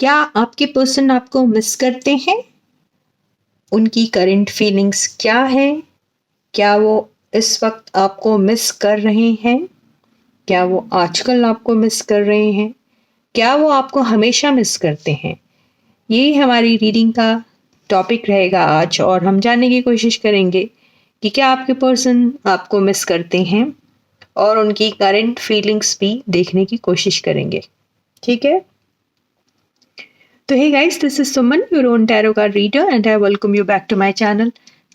क्या आपके पर्सन आपको मिस करते हैं? उनकी करंट फीलिंग्स क्या है? क्या वो इस वक्त आपको मिस कर रहे हैं? क्या वो आजकल आपको मिस कर रहे हैं? क्या वो आपको हमेशा मिस करते हैं? यही हमारी रीडिंग का टॉपिक रहेगा आज, और हम जानने की कोशिश करेंगे कि क्या आपके पर्सन आपको मिस करते हैं, और उनकी करंट फीलिंग्स भी देखने की कोशिश करेंगे। ठीक है? So hey guys, this is Suman, your own tarot card reader, and I welcome you back to my channel,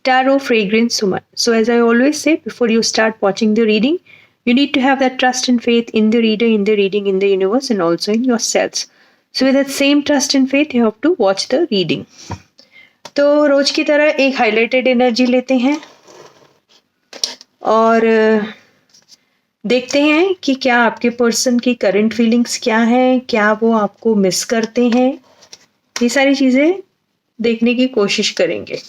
Tarot Fragrance Suman. So as I always say, before you start watching the reading, you need to have that trust and faith in the reader, in the reading, in the universe, and also in yourselves. So with that same trust and faith, you have to watch the reading. तो रोज की तरह एक highlighted energy लेते हैं और देखते हैं कि क्या आपके पर्सन की करंट फीलिंग्स क्या है, क्या वो आपको मिस करते हैं। ये सारी चीजें देखने की कोशिश करेंगे।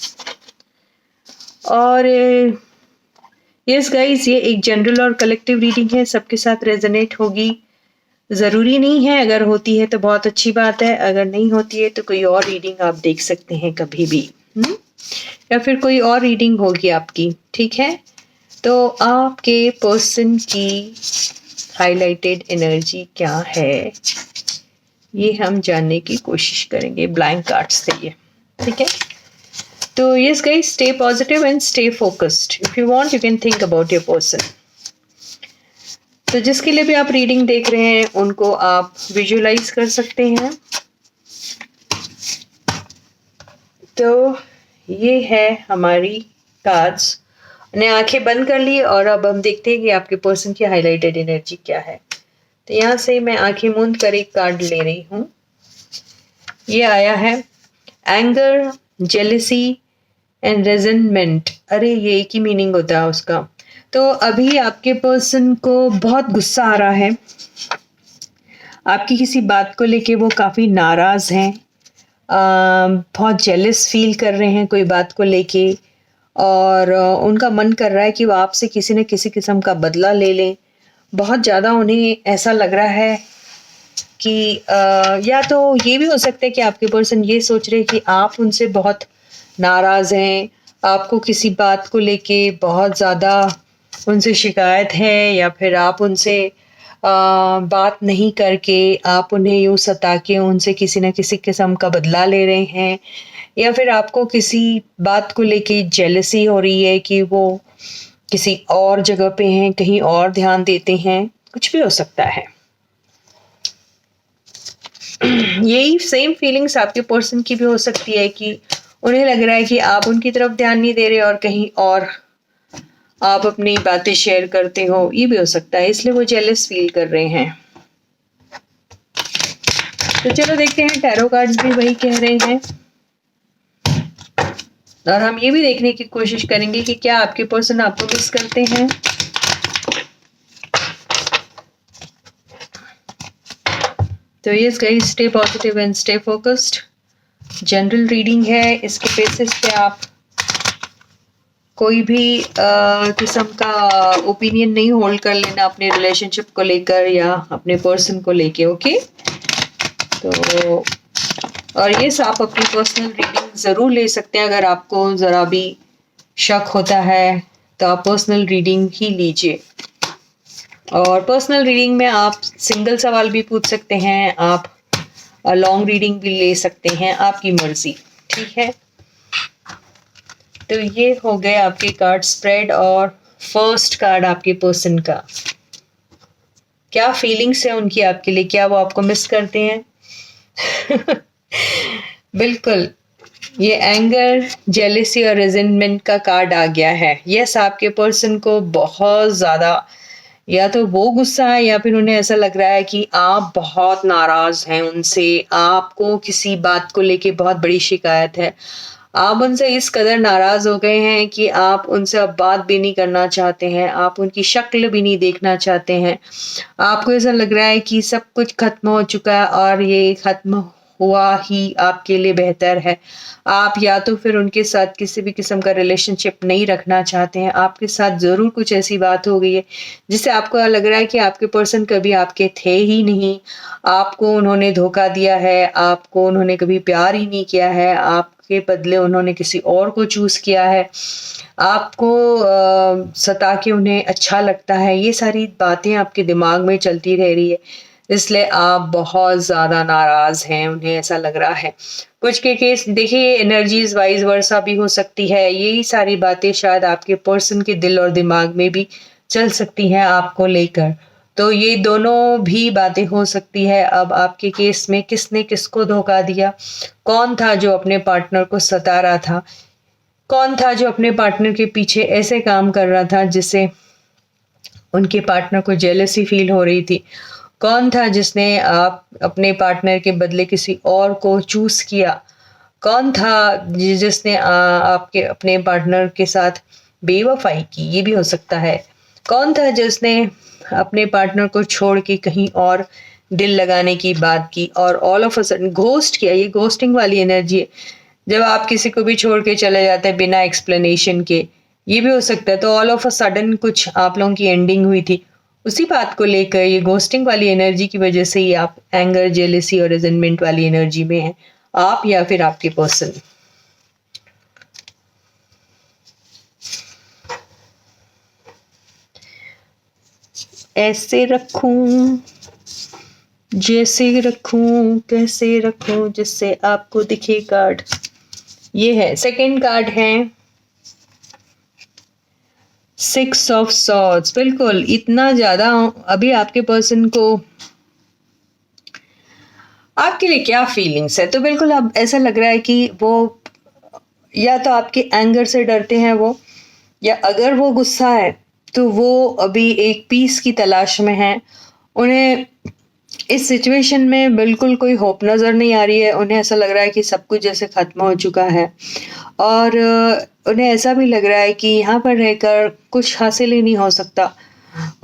और यस गाइस, ये एक जनरल और कलेक्टिव रीडिंग है, सबके साथ रेजोनेट होगी जरूरी नहीं है। अगर होती है तो बहुत अच्छी बात है, अगर नहीं होती है तो कोई और रीडिंग आप देख सकते हैं कभी भी, या फिर कोई और रीडिंग होगी आपकी। ठीक है, तो आपके पर्सन की हाइलाइटेड एनर्जी क्या है, ये हम जानने की कोशिश करेंगे ब्लैंक कार्ड्स से ये। ठीक है, तो yes guys, stay positive and stay focused. If you want, you can think about your person. तो जिसके लिए भी आप रीडिंग देख रहे हैं, उनको आप विजुअलाइज कर सकते हैं। तो ये है हमारी कार्ड्स। मैंने आंखें बंद कर ली और अब हम देखते हैं कि आपके पर्सन की हाइलाइटेड एनर्जी क्या है। तो यहाँ से मैं आंखें मूंद कर एक कार्ड ले रही हूँ। ये आया है एंगर, जेलिसी एंड रेजनमेंट। अरे ये एक ही मीनिंग होता है उसका। तो अभी आपके पर्सन को बहुत गुस्सा आ रहा है, आपकी किसी बात को लेके वो काफ़ी नाराज़ हैं, बहुत जेलस फील कर रहे हैं कोई बात को लेके, और उनका मन कर रहा है कि वो आपसे किसी न किसी किस्म का बदला ले लें। बहुत ज़्यादा उन्हें ऐसा लग रहा है कि या तो ये भी हो सकता है कि आपके पर्सन ये सोच रहे कि आप उनसे बहुत नाराज़ हैं, आपको किसी बात को लेके बहुत ज़्यादा उनसे शिकायत है, या फिर आप उनसे बात नहीं करके आप उन्हें यूँ सता के उनसे किसी न किसी किस्म का बदला ले रहे हैं, या फिर आपको किसी बात को लेके जेलसी हो रही है कि वो किसी और जगह पे हैं, कहीं और ध्यान देते हैं। कुछ भी हो सकता है। यही सेम फीलिंग्स आपके पर्सन की भी हो सकती है कि उन्हें लग रहा है कि आप उनकी तरफ ध्यान नहीं दे रहे और कहीं और आप अपनी बातें शेयर करते हो। ये भी हो सकता है, इसलिए वो जेलस फील कर रहे हैं। तो चलो देखते हैं, टैरो कार्ड्स भी वही कह रहे हैं, और हम ये भी देखने की कोशिश करेंगे कि क्या आपके पर्सन आपको मिस करते हैं। तो yes guys, stay positive and stay focused. General reading है, इसके बेसिस पे आप कोई भी किस्म का ओपिनियन नहीं होल्ड कर लेना अपने रिलेशनशिप को लेकर या अपने पर्सन को लेके। ओके, तो और ये आप अपनी पर्सनल रीडिंग ज़रूर ले सकते हैं। अगर आपको ज़रा भी शक होता है तो आप पर्सनल रीडिंग ही लीजिए, और पर्सनल रीडिंग में आप सिंगल सवाल भी पूछ सकते हैं, आप लॉन्ग रीडिंग भी ले सकते हैं, आपकी मर्जी। ठीक है, तो ये हो गए आपके कार्ड स्प्रेड, और फर्स्ट कार्ड आपके पर्सन का। क्या फीलिंग्स है उनकी आपके लिए, क्या वो आपको मिस करते हैं? बिल्कुल, ये एंगर, जेलेसी और रेजेंटमेंट का कार्ड आ गया है। यस, आपके पर्सन को बहुत ज़्यादा या तो वो गुस्सा है, या फिर उन्हें ऐसा लग रहा है कि आप बहुत नाराज़ हैं उनसे, आपको किसी बात को लेके बहुत बड़ी शिकायत है, आप उनसे इस कदर नाराज़ हो गए हैं कि आप उनसे अब बात भी नहीं करना चाहते हैं, आप उनकी शक्ल भी नहीं देखना चाहते हैं। आपको ऐसा लग रहा है कि सब कुछ ख़त्म हो चुका है और ये ख़त्म हुआ ही आपके लिए बेहतर है। आप या तो फिर उनके साथ किसी भी किस्म का रिलेशनशिप नहीं रखना चाहते हैं, आपके साथ ज़रूर कुछ ऐसी बात हो गई है जिससे आपको लग रहा है कि आपके पर्सन कभी आपके थे ही नहीं, आपको उन्होंने धोखा दिया है, आपको उन्होंने कभी प्यार ही नहीं किया है, आपके बदले उन्होंने किसी और को चूज़ किया है, आपको सता के उन्हें अच्छा लगता है। ये सारी बातें आपके दिमाग में चलती रह रही है, इसलिए आप बहुत ज़्यादा नाराज़ हैं, उन्हें ऐसा लग रहा है। कुछ के केस देखिए एनर्जीज़ वाइस वर्सा भी हो सकती है, यही सारी बातें शायद आपके पर्सन के दिल और दिमाग में भी चल सकती हैं आपको लेकर। तो ये दोनों भी बातें हो सकती है। अब आपके केस में किसने किसको धोखा दिया, कौन था जो अपने पार्टनर को सता रहा था, कौन था जो अपने पार्टनर के पीछे ऐसे काम कर रहा था जिससे उनके पार्टनर को जेलसी फील हो रही थी, कौन था जिसने आप अपने पार्टनर के बदले किसी और को चूज किया, कौन था जिसने आपके अपने पार्टनर के साथ बेवफाई की, ये भी हो सकता है, कौन था जिसने अपने पार्टनर को छोड़ के कहीं और दिल लगाने की बात की और all of a sudden ghost किया। ये घोस्टिंग वाली एनर्जी है, जब आप किसी को भी छोड़ के चले जाते हैं बिना एक्सप्लेनेशन के, ये भी हो सकता है। तो ऑल ऑफ अ सडन कुछ आप लोगों की एंडिंग हुई थी, उसी बात को लेकर ये घोस्टिंग वाली एनर्जी की वजह से ही आप एंगर, जेलेसी और रिजेंटमेंट वाली एनर्जी में हैं, आप या फिर आपके पर्सन। ऐसे रखूं जैसे रखूं, कैसे रखूं जिससे आपको दिखे कार्ड। ये है सेकंड कार्ड है 6 ऑफ सॉर्ड्स। बिल्कुल इतना ज्यादा अभी आपके पर्सन को आपके लिए क्या फीलिंग्स है, तो बिल्कुल अब ऐसा लग रहा है कि वो या तो आपके एंगर से डरते हैं वो, या अगर वो गुस्सा है तो वो अभी एक पीस की तलाश में है। उन्हें इस सिचुएशन में बिल्कुल कोई होप नज़र नहीं आ रही है, उन्हें ऐसा लग रहा है कि सब कुछ जैसे ख़त्म हो चुका है और उन्हें ऐसा भी लग रहा है कि यहाँ पर रहकर कुछ हासिल ही नहीं हो सकता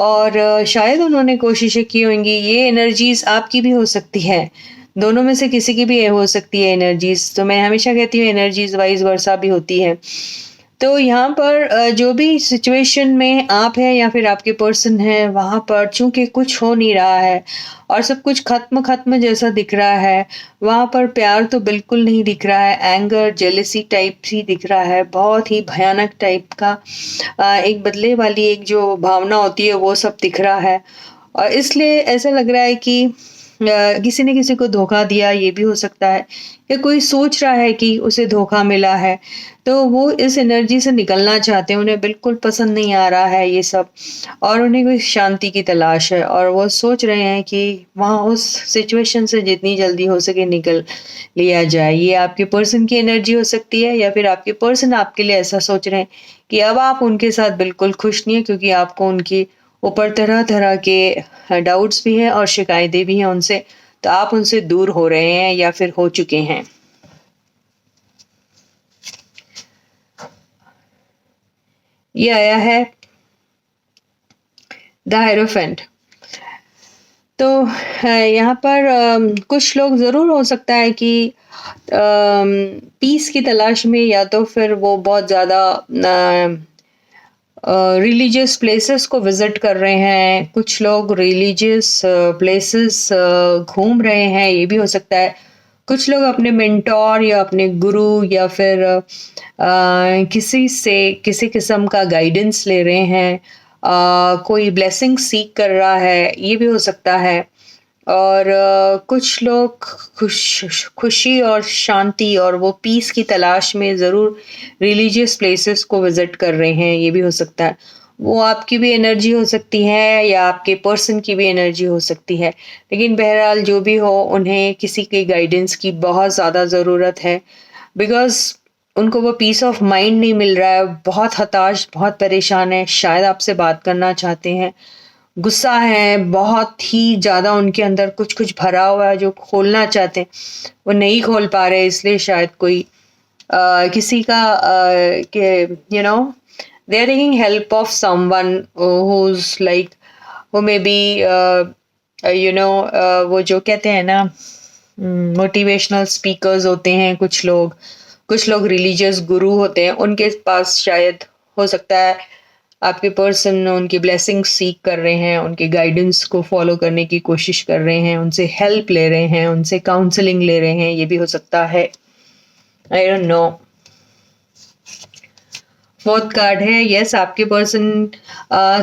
और शायद उन्होंने कोशिशें की होंगी। ये एनर्जीज आपकी भी हो सकती है, दोनों में से किसी की भी हो सकती है एनर्जीज। तो मैं हमेशा कहती हूँ एनर्जीज वाइज वर्सा भी होती है। तो यहाँ पर जो भी सिचुएशन में आप हैं या फिर आपके पर्सन है, वहाँ पर चूंकि कुछ हो नहीं रहा है और सब कुछ खत्म खत्म जैसा दिख रहा है, वहाँ पर प्यार तो बिल्कुल नहीं दिख रहा है, एंगर जेलेसी टाइप ही दिख रहा है, बहुत ही भयानक टाइप का एक बदले वाली एक जो भावना होती है वो सब दिख रहा है। और इसलिए ऐसा लग रहा है कि किसी ने किसी को धोखा दिया, ये भी हो सकता है, या कोई सोच रहा है कि उसे धोखा मिला है तो वो इस एनर्जी से निकलना चाहते हैं, उन्हें बिल्कुल पसंद नहीं आ रहा है ये सब और उन्हें कोई शांति की तलाश है और वो सोच रहे हैं कि वहाँ उस सिचुएशन से जितनी जल्दी हो सके निकल लिया जाए। ये आपके पर्सन की एनर्जी हो सकती है या फिर आपके पर्सन आपके लिए ऐसा सोच रहे हैं कि अब आप उनके साथ बिल्कुल खुश नहीं है क्योंकि आपको उनके ऊपर तरह तरह के डाउट्स भी हैं और शिकायतें भी हैं उनसे, तो आप उनसे दूर हो रहे हैं या फिर हो चुके हैं। ये आया है द हायरोफेंट। तो यहाँ पर कुछ लोग ज़रूर हो सकता है कि पीस की तलाश में या तो फिर वो बहुत ज़्यादा रिलीजियस प्लेसेस को विज़िट कर रहे हैं, कुछ लोग रिलीजियस प्लेसेस घूम रहे हैं, ये भी हो सकता है। कुछ लोग अपने मेंटोर या अपने गुरु या फिर किसी से किसी किस्म का गाइडेंस ले रहे हैं, कोई ब्लेसिंग सीख कर रहा है, ये भी हो सकता है। और कुछ लोग खुशी और शांति और वो पीस की तलाश में ज़रूर रिलीजियस प्लेसेस को विज़िट कर रहे हैं, ये भी हो सकता है। वो आपकी भी एनर्जी हो सकती है या आपके पर्सन की भी एनर्जी हो सकती है, लेकिन बहरहाल जो भी हो उन्हें किसी के गाइडेंस की बहुत ज़्यादा ज़रूरत है बिकॉज़ उनको वो पीस ऑफ माइंड नहीं मिल रहा है, बहुत हताश, बहुत परेशान है, शायद आपसे बात करना चाहते हैं, गुस्सा है, बहुत ही ज़्यादा उनके अंदर कुछ कुछ भरा हुआ है जो खोलना चाहते हैं, वो नहीं खोल पा रहे, इसलिए शायद कोई किसी का के you know they are taking help of someone whose like वो मे बी वो जो कहते हैं ना मोटिवेशनल स्पीकर्स होते हैं कुछ लोग रिलीजियस गुरु होते हैं, उनके पास शायद हो सकता है आपके पर्सन उनकी ब्लेसिंग सीख कर रहे हैं, उनके गाइडेंस को फॉलो करने की कोशिश कर रहे हैं, उनसे हेल्प ले रहे हैं, उनसे काउंसलिंग ले रहे हैं, ये भी हो सकता है। I don't know. Fourth card है, यस आपके पर्सन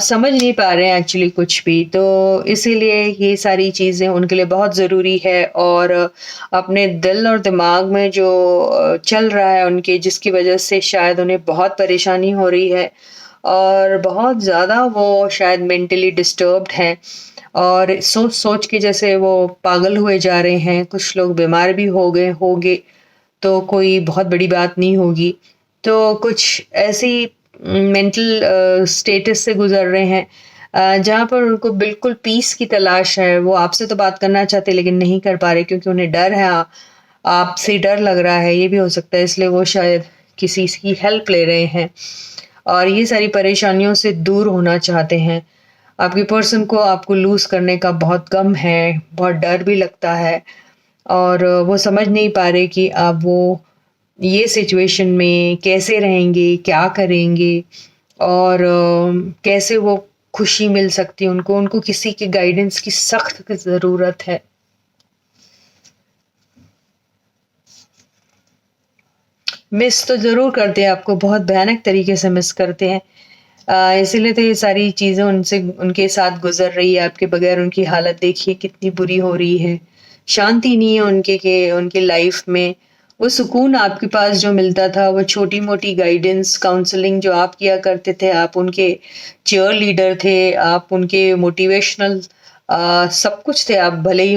समझ नहीं पा रहे हैं एक्चुअली कुछ भी, तो इसीलिए ये सारी चीज़ें उनके लिए बहुत ज़रूरी है। और अपने दिल और दिमाग में जो चल रहा है उनके, जिसकी वजह से शायद उन्हें बहुत परेशानी हो रही है और बहुत ज़्यादा वो शायद मेंटली डिस्टर्ब्ड हैं और सोच सोच के जैसे वो पागल हुए जा रहे हैं। कुछ लोग बीमार भी हो गए होंगे, तो कोई बहुत बड़ी बात नहीं होगी। तो कुछ ऐसी मेंटल स्टेटस से गुजर रहे हैं जहाँ पर उनको बिल्कुल पीस की तलाश है। वो आपसे तो बात करना चाहते लेकिन नहीं कर पा रहे क्योंकि उन्हें डर है, आपसे डर लग रहा है, ये भी हो सकता है। इसलिए वो शायद किसी की हेल्प ले रहे हैं और ये सारी परेशानियों से दूर होना चाहते हैं। आपके पर्सन को आपको लूज करने का बहुत गम है, बहुत डर भी लगता है और वो समझ नहीं पा रहे कि आप वो ये सिचुएशन में कैसे रहेंगे, क्या करेंगे और कैसे वो खुशी मिल सकती है उनको। उनको किसी के गाइडेंस की सख्त ज़रूरत है। मिस तो ज़रूर करते हैं, आपको बहुत भयानक तरीके से मिस करते हैं। इसीलिए तो ये सारी चीज़ें उनसे उनके साथ गुजर रही है। आपके बगैर उनकी हालत देखिए कितनी बुरी हो रही है। शांति नहीं है उनके लाइफ में। वो सुकून आपके पास जो मिलता था, वो छोटी मोटी गाइडेंस काउंसलिंग जो आप किया करते थे, आप उनके चीयर लीडर थे, आप उनके मोटिवेशनल सब कुछ थे। आप भले ही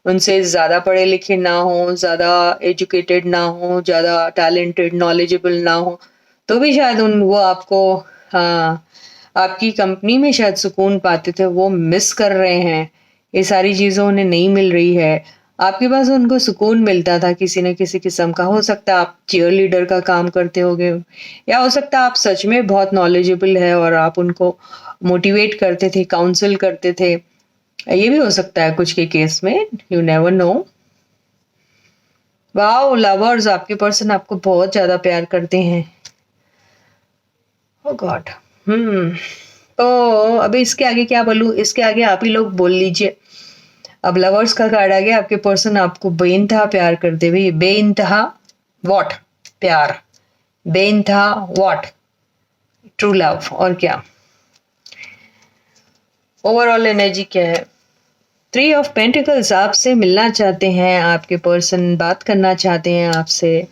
उनसे ज़्यादा पढ़े लिखे ना हो, ज़्यादा एजुकेटेड ना हो, ज़्यादा टैलेंटेड नॉलेजेबल ना हो, तो भी शायद वो आपको हाँ, आपकी कंपनी में शायद सुकून पाते थे। वो मिस कर रहे हैं, ये सारी चीज़ें उन्हें नहीं मिल रही है। आपके पास उनको सुकून मिलता था किसी न किसी किस्म का। हो सकता है आप चीयर लीडर का काम करते होगे, या हो सकता है आप सच में बहुत नॉलेजेबल है और आप उनको मोटिवेट करते थे, काउंसल करते थे। ये भी हो सकता है कुछ के केस में, you never know. Wow lovers, आपके पर्सन आपको बहुत ज्यादा प्यार करते हैं। ओ गॉड। तो अभी इसके आगे क्या बोलूं, इसके आगे आप ही लोग बोल लीजिए। अब लवर्स का कार्ड आ गया। आपके पर्सन आपको बेइंतहा प्यार करते हुए, बेइंतहा व्हाट प्यार, बेइंतहा व्हाट ट्रू लव, और क्या ओवरऑल एनर्जी क्या है। 3 ऑफ पेंटिकल्स, आपसे मिलना चाहते हैं, आपके पर्सन बात करना चाहते हैं आपसे।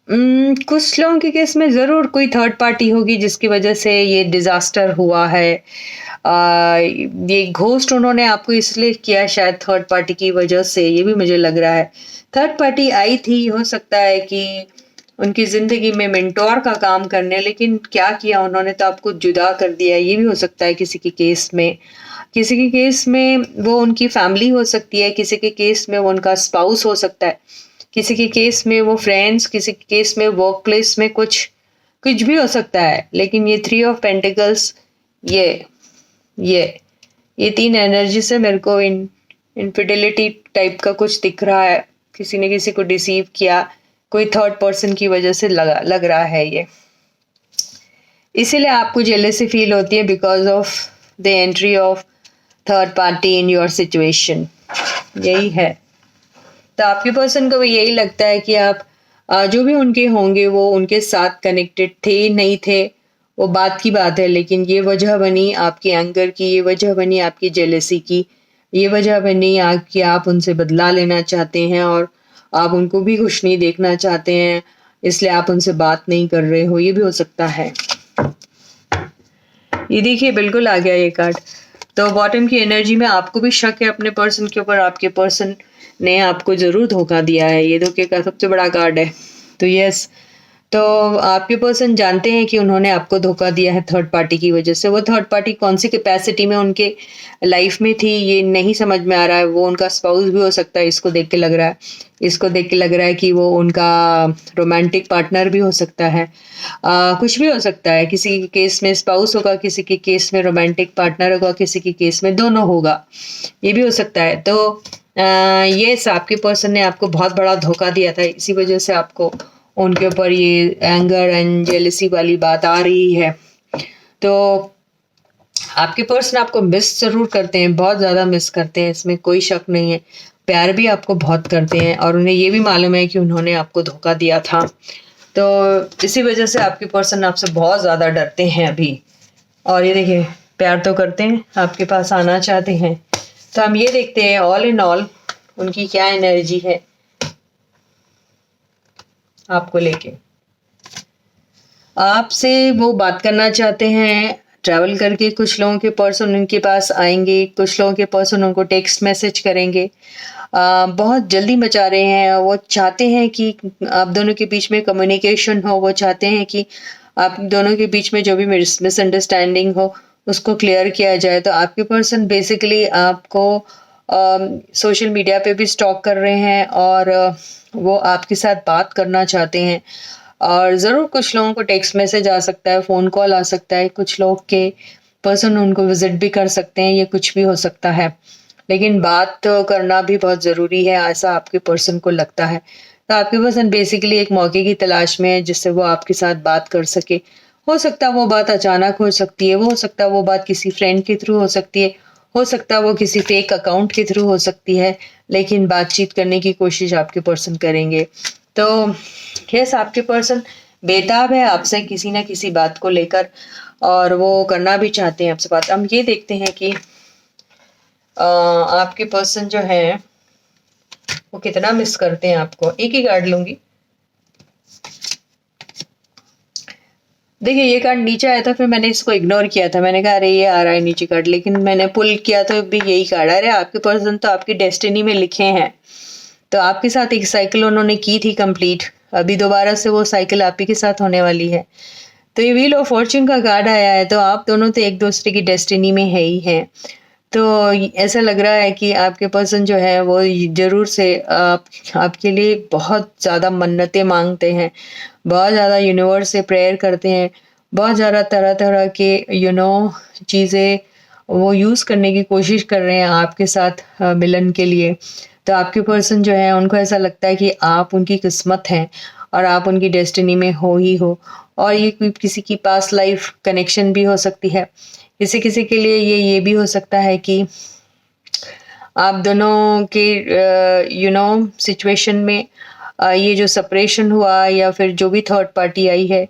कुछ लोगों के केस में ज़रूर कोई थर्ड पार्टी होगी जिसकी वजह से ये डिज़ास्टर हुआ है। ये घोस्ट उन्होंने आपको इसलिए किया शायद थर्ड पार्टी की वजह से, ये भी मुझे लग रहा है। थर्ड पार्टी आई थी, हो सकता है कि उनकी ज़िंदगी में मेंटोर का काम करने, लेकिन क्या किया उन्होंने, तो आपको जुदा कर दिया। ये भी हो सकता है किसी के केस में। किसी के केस में वो उनकी फैमिली हो सकती है, किसी के केस में वो उनका स्पाउस हो सकता है, किसी के केस में वो फ्रेंड्स, किसी के केस में वर्क प्लेस में कुछ भी हो सकता है। लेकिन ये 3 ऑफ पेंटिकल्स, ये 3 एनर्जी से मेरे को इनफिडेलिटी टाइप का कुछ दिख रहा है। किसी ने किसी को डिसीव किया, कोई थर्ड पर्सन की वजह से लग रहा है ये। इसीलिए आपको जेलसी फील होती है because of the entry of third party in your situation, यही है। तो आपके पर्सन को भी यही लगता है कि आप जो भी उनके होंगे वो उनके साथ कनेक्टेड थे नहीं थे, वो बात की बात है। लेकिन ये वजह बनी आपके एंगर की, ये वजह बनी आपकी जेलसी की, ये वजह बनी कि आप उनसे बदला लेना चाहते हैं और आप उनको भी खुश नहीं देखना चाहते हैं, इसलिए आप उनसे बात नहीं कर रहे हो। ये भी हो सकता है। ये देखिए बिल्कुल आ गया ये कार्ड। तो बॉटम की एनर्जी में आपको भी शक है अपने पर्सन के ऊपर। आपके पर्सन ने आपको जरूर धोखा दिया है। ये धोखे का सबसे बड़ा कार्ड है। तो यस, तो आपके पर्सन जानते हैं कि उन्होंने आपको धोखा दिया है थर्ड पार्टी की वजह से। वो थर्ड पार्टी कौन सी कैपेसिटी में उनके लाइफ में थी ये नहीं समझ में आ रहा है। वो उनका स्पाउस भी हो सकता है, इसको देख के लग रहा है। इसको देख के लग रहा है कि वो उनका रोमांटिक पार्टनर भी हो सकता है। कुछ भी हो सकता है। किसी के केस में स्पाउस होगा, किसी के केस में रोमांटिक पार्टनर होगा, किसी के केस में दोनों होगा, ये भी हो सकता है। तो ये आपके पर्सन ने आपको बहुत बड़ा धोखा दिया था, इसी वजह से आपको उनके ऊपर ये एंगर एंड जेलसी वाली बात आ रही है। तो आपके पर्सन आपको मिस जरूर करते हैं, बहुत ज़्यादा मिस करते हैं, इसमें कोई शक नहीं है। प्यार भी आपको बहुत करते हैं और उन्हें ये भी मालूम है कि उन्होंने आपको धोखा दिया था। तो इसी वजह से आपके पर्सन आपसे बहुत ज़्यादा डरते हैं अभी। और ये देखिए, प्यार तो करते हैं, आपके पास आना चाहते हैं। तो हम ये देखते हैं ऑल इन ऑल उनकी क्या एनर्जी है आपको लेके। आपसे वो बात करना चाहते हैं ट्रैवल करके। कुछ लोगों के पर्सन उनके पास आएंगे, कुछ लोगों के पर्सन उनको टेक्स्ट मैसेज करेंगे। बहुत जल्दी मचा रहे हैं। वो चाहते हैं कि आप दोनों के बीच में कम्युनिकेशन हो। वो चाहते हैं कि आप दोनों के बीच में जो भी मिसअंडरस्टैंडिंग हो उसको क्लियर किया जाए। तो आपके पर्सन बेसिकली आपको सोशल मीडिया पे भी स्टॉक कर रहे हैं और वो आपके साथ बात करना चाहते हैं। और ज़रूर कुछ लोगों को टेक्स्ट मैसेज आ सकता है, फ़ोन कॉल आ सकता है, कुछ लोग के पर्सन उनको विजिट भी कर सकते हैं, ये कुछ भी हो सकता है। लेकिन बात तो करना भी बहुत ज़रूरी है, ऐसा आपके पर्सन को लगता है। तो आपके पर्सन बेसिकली एक मौके की तलाश में है जिससे वो आपके साथ बात कर सके। हो सकता है वो बात अचानक हो सकती है, वो हो सकता है वो बात किसी फ्रेंड के थ्रू हो सकती है, हो सकता है वो किसी फेक अकाउंट के थ्रू हो सकती है, लेकिन बातचीत करने की कोशिश आपके पर्सन करेंगे। तो यस, आपके पर्सन बेताब है आपसे किसी ना किसी बात को लेकर और वो करना भी चाहते हैं आपसे बात। हम ये देखते हैं कि आपके पर्सन जो है वो कितना मिस करते हैं आपको। एक ही कार्ड लूंगी। देखिए, ये कार्ड नीचे आया था, फिर मैंने इसको इग्नोर किया था। मैंने कहा अरे ये आ रहा है नीचे कार्ड, लेकिन मैंने पुल किया तो भी यही कार्ड। अरे आपके पर्सन तो आपकी डेस्टिनी में लिखे हैं। तो आपके साथ एक साइकिल उन्होंने की थी कंप्लीट, अभी दोबारा से वो साइकिल आप ही के साथ होने वाली है। तो ये व्हील ऑफ फॉर्च्यून का कार्ड आया है, तो आप दोनों तो एक दूसरे की डेस्टिनी में है ही हैं। तो ऐसा लग रहा है कि आपके पर्सन जो है वो जरूर से आपके लिए बहुत ज़्यादा मन्नतें मांगते हैं, बहुत ज़्यादा यूनिवर्स से प्रेयर करते हैं, बहुत ज़्यादा तरह तरह के चीज़ें वो यूज़ करने की कोशिश कर रहे हैं आपके साथ मिलन के लिए। तो आपके पर्सन जो है उनको ऐसा लगता है कि आप उनकी किस्मत हैं और आप उनकी डेस्टिनी में हो ही हो। और ये किसी की पास्ट लाइफ कनेक्शन भी हो सकती है। किसी किसी के लिए ये भी हो सकता है कि आप दोनों के सिचुएशन में ये जो सेपरेशन हुआ या फिर जो भी थर्ड पार्टी आई है,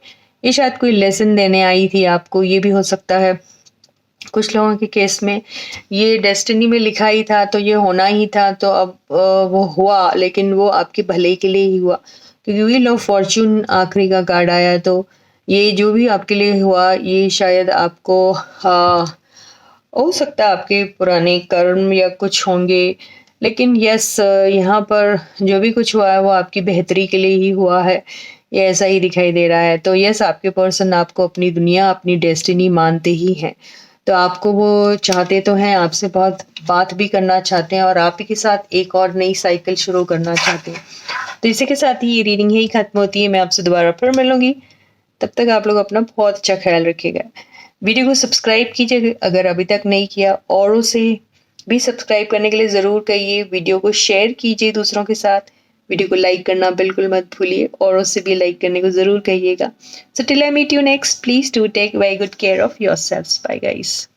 ये शायद कोई लेसन देने आई थी आपको, ये भी हो सकता है। कुछ लोगों के केस में ये डेस्टिनी में लिखा ही था, तो ये होना ही था, तो अब वो हुआ, लेकिन वो आपके भले के लिए ही हुआ, क्योंकि व्हील ऑफ फॉर्च्यून आखिरी का कार्ड आया। तो ये जो भी आपके लिए हुआ, ये शायद आपको हो सकता है आपके पुराने कर्म या कुछ होंगे, लेकिन यस, यहाँ पर जो भी कुछ हुआ है वो आपकी बेहतरी के लिए ही हुआ है, ये ऐसा ही दिखाई दे रहा है। तो यस, आपके पर्सन आपको अपनी दुनिया, अपनी डेस्टिनी मानते ही हैं। तो आपको वो चाहते तो हैं, आपसे बहुत बात भी करना चाहते हैं और आप ही के साथ एक और नई साइकिल शुरू करना चाहते हैं। तो इसी के साथ ही ये रीडिंग यही खत्म होती है। मैं आपसे दोबारा फिर मिलूंगी, तब तक आप लोग अपना बहुत अच्छा ख्याल रखिएगा। वीडियो को सब्सक्राइब कीजिए अगर अभी तक नहीं किया, और उसे भी सब्सक्राइब करने के लिए ज़रूर कहिए। वीडियो को शेयर कीजिए दूसरों के साथ। वीडियो को लाइक करना बिल्कुल मत भूलिए, और उससे भी लाइक करने को ज़रूर कहिएगा। So till I meet you next, please do take very good care of yourselves. Bye guys.